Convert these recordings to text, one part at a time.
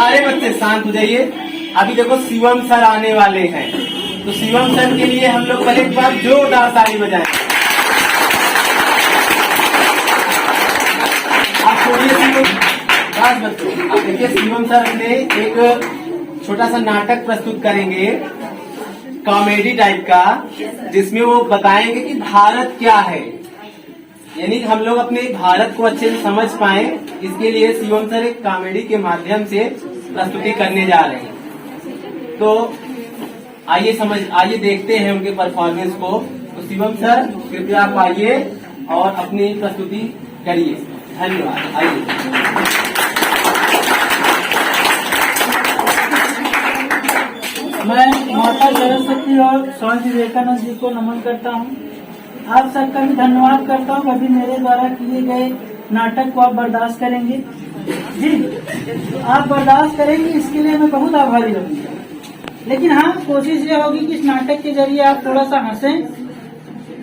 सारे बच्चे शांत हो जाइए। अभी देखो शिवम सर आने वाले हैं, तो शिवम सर के लिए हम लोग पहले एक बार जोरदार ताली बजाएं। आप छोड़िए बस बच्चों, आप देखिए शिवम सर ने एक छोटा सा नाटक प्रस्तुत करेंगे कॉमेडी टाइप का, जिसमें वो बताएंगे कि भारत क्या है, यानी हम लोग अपने भारत को अच्छे से समझ पाए। इसके लिए शिवम सर एक कॉमेडी के माध्यम से प्रस्तुति करने जा रहे हैं। तो आइए देखते हैं उनके परफॉर्मेंस को। तो शिवम सर कृपया आप आइए और अपनी प्रस्तुति करिए। धन्यवाद। आइए। मैं माता सरस्वती और स्वामी विवेकानंद जी को नमन करता हूँ। आप सबका भी धन्यवाद करता हूँ। अभी मेरे द्वारा किए गए नाटक को आप बर्दाश्त करेंगे जी, आप बर्दाश्त करेंगे, इसके लिए मैं बहुत आभारी रहूँगा। लेकिन हाँ, कोशिश ये होगी कि इस नाटक के जरिए आप थोड़ा सा हंसें,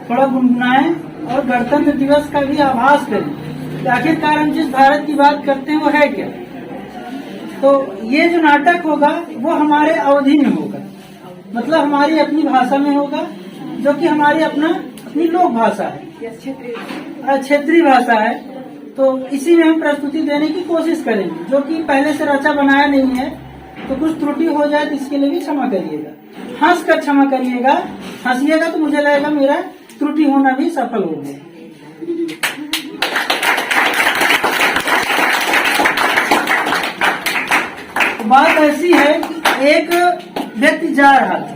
थोड़ा गुनगुनाएं और गणतंत्र दिवस का भी आभास करें। आखिरकार हम जिस भारत की बात करते हैं वो है क्या। तो ये जो नाटक होगा वो हमारे अवधि में होगा, मतलब हमारी अपनी भाषा में होगा, जो कि हमारी अपनी लोक भाषा है, क्षेत्रीय भाषा है। तो इसी में हम प्रस्तुति देने की कोशिश करेंगे, जो कि पहले से रचा बनाया नहीं है। तो कुछ त्रुटि हो जाए तो इसके लिए भी क्षमा करिएगा, हंस कर क्षमा करिएगा। हंसिएगा तो मुझे लगेगा मेरा त्रुटि होना भी सफल हो गया। बात ऐसी है कि एक व्यक्ति जा रहा था,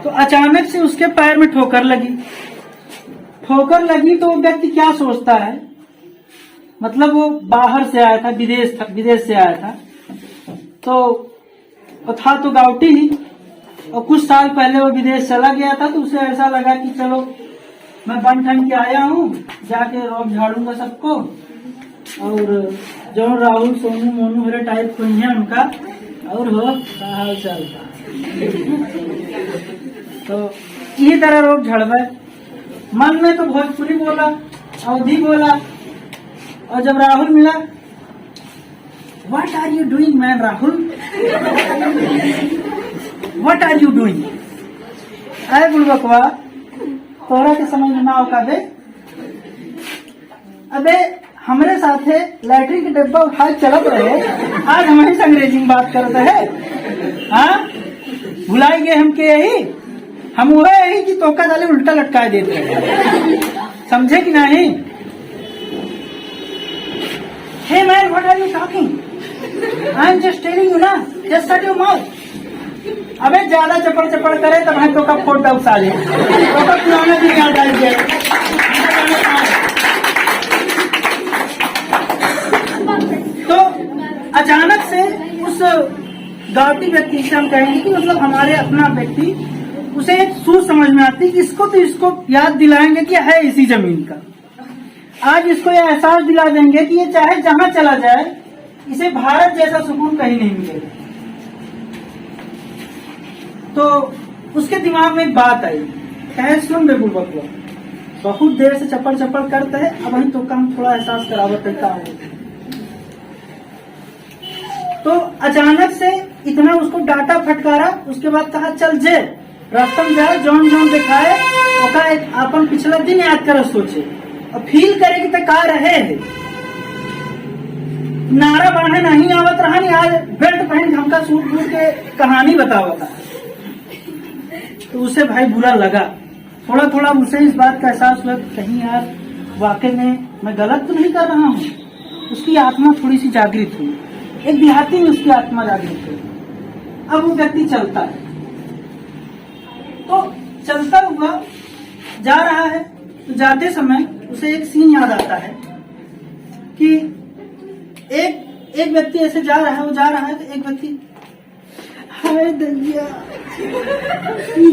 तो अचानक से उसके पैर में ठोकर लगी। ठोकर लगी तो वो व्यक्ति क्या सोचता है, मतलब वो बाहर से आया था, विदेश से आया था, तो वो था तो गाँवटी ही, और कुछ साल पहले वो विदेश चला गया था। तो उसे ऐसा लगा कि चलो मैं बन ठन के आया हूँ, जाके रोब झाड़ूंगा सबको, और जो राहुल सोनू मोनू मेरे टाइप कोई है उनका, और हो हाल चाल था। तो इसी तरह रोब झड़वे मन में तो भोजपुरी बोला, अवधी बोला, और जब राहुल मिला, what are you doing man Rahul, what are you doing. अरे बुलबकवा, तोरा के समझ में ना होगा बे। अबे हमारे साथ है लैट्रिन के डब्बा उठा चलत रहे, आज हमारी से अंग्रेजी में बात करते है। हाँ, भुलाई गए हम के यही, हम वो यही कि तोका डाले उल्टा लटका देते हैं, समझे कि नहीं। Hey man, what are you talking, I am just telling you ना, जस्ट शट योर माउथ। अबे ज्यादा चपड़ चपड़ करे तब है तो का फोट डाउस आ जाए, तो का पुराना भी याद आ जाए। तो अचानक से उस गाँवटी व्यक्ति से हम कहेंगे कि मतलब हमारे अपना व्यक्ति, उसे एक सूझ समझ में आती है कि इसको याद दिलाएंगे कि है इसी जमीन का। आज इसको यह एहसास दिला देंगे कि ये चाहे जहां चला जाए, इसे भारत जैसा सुकून कहीं नहीं मिलेगा। तो उसके दिमाग में एक बात आई, कहे सुन बे बुलबकुआ, बहुत देर से चपड़ चपड़ करते है, अब वही तो काम थोड़ा एहसास करावत करता हूँ। तो अचानक से इतना उसको डांटा फटकारा, उसके बाद कहा चल जे रास्ता में जाए, जौन जौन दिखाए ओका एक अपन पिछला दिन याद कर सोचे और फील करे कि तक का रहे है। नारा बांधे नहीं आवत रहा, नहीं आज बेल्ट पहन हमका सूट बूट के कहानी बतावा था। तो उसे भाई बुरा लगा, थोड़ा थोड़ा उसे इस बात का एहसास हुआ कहीं यार वाकई में मैं गलत तो नहीं कर रहा हूँ। उसकी आत्मा थोड़ी सी जागृत हुई, एक देहाती में उसकी आत्मा जागृत हुई। अब वो व्यक्ति चलता है, तो चलता हुआ जा रहा है, तो जाते समय उसे एक सीन याद आता है कि एक व्यक्ति ऐसे जा रहा है, वो जा रहा है तो एक व्यक्ति, हाय दैया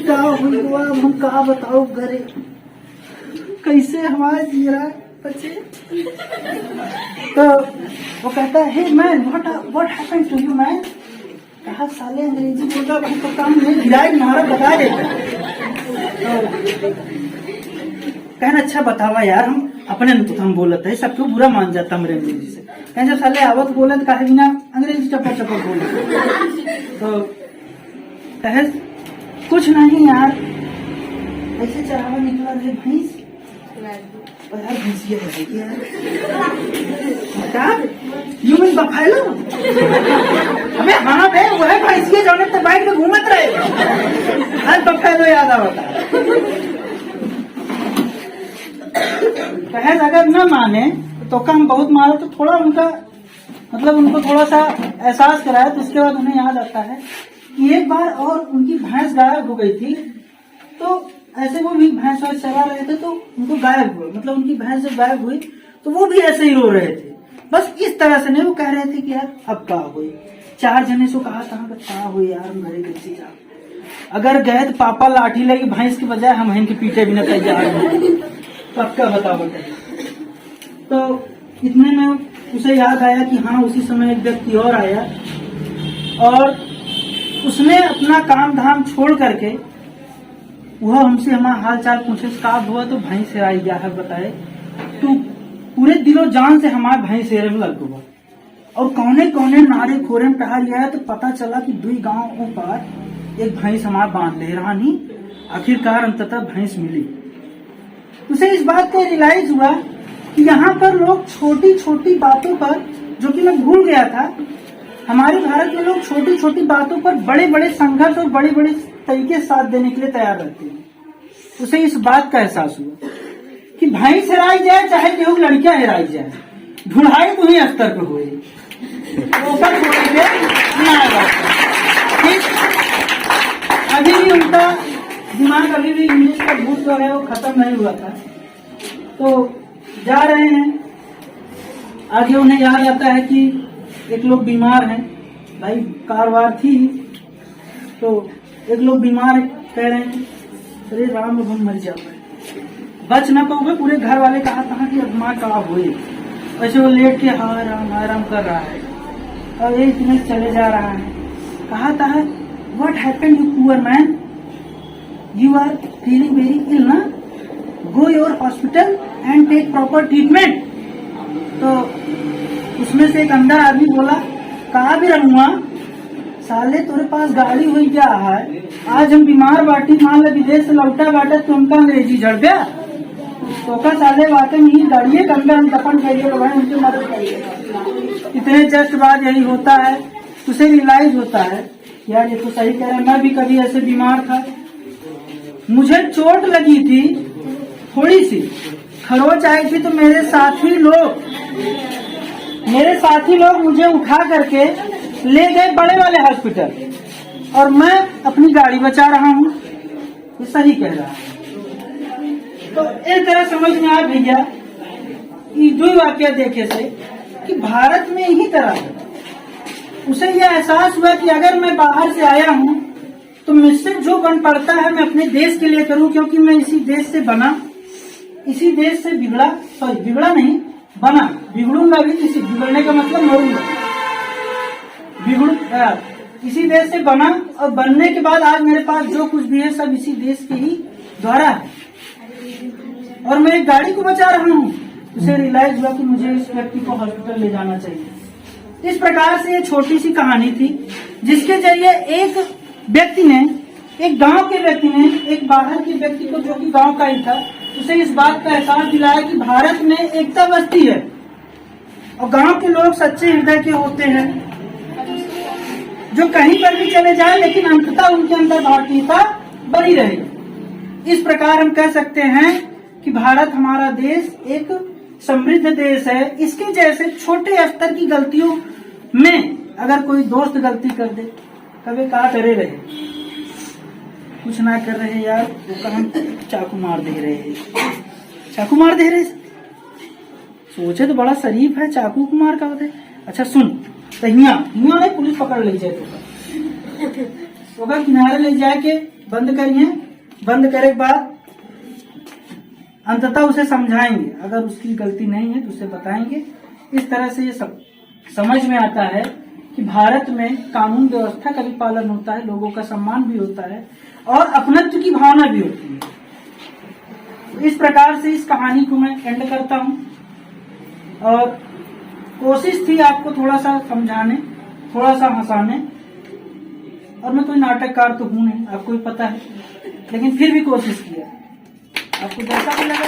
का हुआ, हम कहा बताओ घरे कैसे हमारे जी रहा बच्चे। तो वो कहता है hey man, what happened to you man. कहा साले अंग्रेजी बोलता बहुत तो काम नहीं, गिराई नारा बता देता। तो कहना अच्छा बतावा यार, हम अपने तो हम बोलते है, सबको बुरा मान जाता मेरे अंग्रेजी से। कहें जब साले आवत बोले तो कहे बिना अंग्रेजी चपर चपर बोल तो कहे कुछ नहीं यार, ऐसे चढ़ावा निकला रे भैंस, और यार भैंसिया है यार बता यू मीन बफेलो। अबे हाँ बे वो है भैंसिया जो ने बाइक में घूमत रहे, आज बफेलो याद आवता। कहे अगर न माने तो हम बहुत मारो, तो थोड़ा उनका मतलब उनको थोड़ा सा एहसास कराया, तो उसके बाद उन्हें याद आता है कि एक बार और उनकी भैंस गायब हो गई थी। तो ऐसे वो भी भैंस वैंस चरा रहे थे, तो उनको गायब हुआ, मतलब उनकी भैंस जब गायब हुई तो वो भी ऐसे ही रो रहे थे, बस इस तरह से नहीं। वो कह रहे थे कि यार अब क्या हुई, 4 जने से कहा था क्या हुई यार मेरे गलती जा, अगर गए तो पापा लाठी लेगी भैंस की बजाय हम इनके पीछे भी न तैयार हैं, पक्का बताओ बताइए। तो इतने में उसे याद आया कि हाँ उसी समय एक व्यक्ति और आया और उसने अपना काम धाम छोड़ करके वह हमसे हमारा हाल चाल पूछे, साफ हुआ तो भैंस हेराई गया है बताए, तो पूरे दिलो जान से हमारा भैंस हेरे में लग हुआ और कौने कौने नारे खोरे में टहल गया है। तो पता चला कि 2 गांवों पर एक भैंस हमारा बांध ले रहा नहीं, आखिरकार अंततः भैंस मिली। उसे इस बात का रियलाइज हुआ कि यहाँ पर लोग छोटी छोटी बातों पर, जो कि मैं भूल गया था, हमारे भारत में लोग छोटी छोटी बातों पर बड़े बड़े संघर्ष और बड़े बड़े तरीके साथ देने के लिए तैयार रहते हैं। उसे इस बात का एहसास हुआ कि भैंस हेराई जाए चाहे केहू लड़कियां हेराई जाए, ढूंढाई तो ही अस्तर पे हुए ऊपर छोड़ेंगे अभी भी उनका दिमाग अभी भी इंग्लिश का भूत जो है वो खत्म नहीं हुआ था। तो जा रहे हैं आगे, उन्हें याद आता है कि एक लोग बीमार हैं, भाई कारवार थी तो एक लोग बीमार कह रहे हैं अरे राम अब हम मर जाओगे, बच ना पाओगे, पूरे घर वाले कहा था कि अब माँ कहा हुए, वैसे वो लेट के हाय राम कर रहा है और ये इतने चले जा रहा है। कहा था what happened you poor man, you are feeling very ill ना, go your hospital and take proper treatment. तो उसमें से एक अंदर आदमी बोला कहा भी रहूंगा साले तोरे पास गाड़ी हुई क्या है, आज हम बीमार बाटी मान लो विदेश से लौटा बाटा तुमका अंग्रेजी झड़ गया, तो का साले वाकई में ही गाड़िए के अंदर हम दफन करिए तो भाई उनकी मदद करिए। इतने जस्ट बाद यही होता है, उसे रियलाइज होता है यार ये तो सही कह रहे हैं, मैं भी कभी ऐसे बीमार था, मुझे चोट लगी थी थोड़ी सी, खरोच आई थी, तो मेरे साथी लोग मुझे उठा करके ले गए बड़े वाले हॉस्पिटल और मैं अपनी गाड़ी बचा रहा हूँ, ये सही कह रहा है। तो एक तरह समझ में आ भैया ये 2 वाक्य देखे से कि भारत में यही तरह है। उसे यह एहसास हुआ कि अगर मैं बाहर से आया हूँ तो मुझसे जो बन पड़ता है मैं अपने देश के लिए करूँ, क्योंकि मैं इसी देश से बना, इसी देश से बिगड़ा नहीं बना, बिगड़ूंगा भी, इसी बिगड़ने का मतलब मरूंगा, इसी देश से बना और बनने के बाद आज मेरे पास जो कुछ भी है सब इसी देश के ही द्वारा है और मैं एक गाड़ी को बचा रहा हूँ। उसे रियलाइज हुआ कि मुझे इस व्यक्ति को हॉस्पिटल ले जाना चाहिए। इस प्रकार से ये छोटी सी कहानी थी जिसके जरिए एक व्यक्ति ने, एक गांव के व्यक्ति ने एक बाहर के व्यक्ति को जो कि गांव का ही था उसे इस बात का एहसास दिलाया कि भारत में एकता बस्ती है और गांव के लोग सच्चे हृदय के होते हैं जो कहीं पर भी चले जाए लेकिन अंततः उनके अंदर भारतीयता बनी रहेगी। इस प्रकार हम कह सकते हैं कि भारत हमारा देश एक समृद्ध देश है। इसके जैसे छोटे स्तर की गलतियों में अगर कोई दोस्त गलती कर दे, कभी कहा करे रहे कुछ ना कर रहे यार, वो हम चाकू मार दे रहे, चाकू मार दे रहे, सोचे तो बड़ा शरीफ है, चाकू को मार का होते। अच्छा सुन, तो यहाँ नहीं पुलिस पकड़ ले जाए तो किनारे ले जाके बंद करिए, बंद करे के बाद अंततः उसे समझाएंगे, अगर उसकी गलती नहीं है तो उसे बताएंगे। इस तरह से ये सब समझ में आता है कि भारत में कानून व्यवस्था का भी पालन होता है, लोगों का सम्मान भी होता है और अपनत्व की भावना भी होती है। इस प्रकार से इस कहानी को मैं एंड करता हूँ और कोशिश थी आपको थोड़ा सा समझाने थोड़ा सा हंसाने। और मैं कोई नाटककार तो हूं नहीं, आपको भी पता है, लेकिन फिर भी कोशिश किया। आपको जैसा भी लगा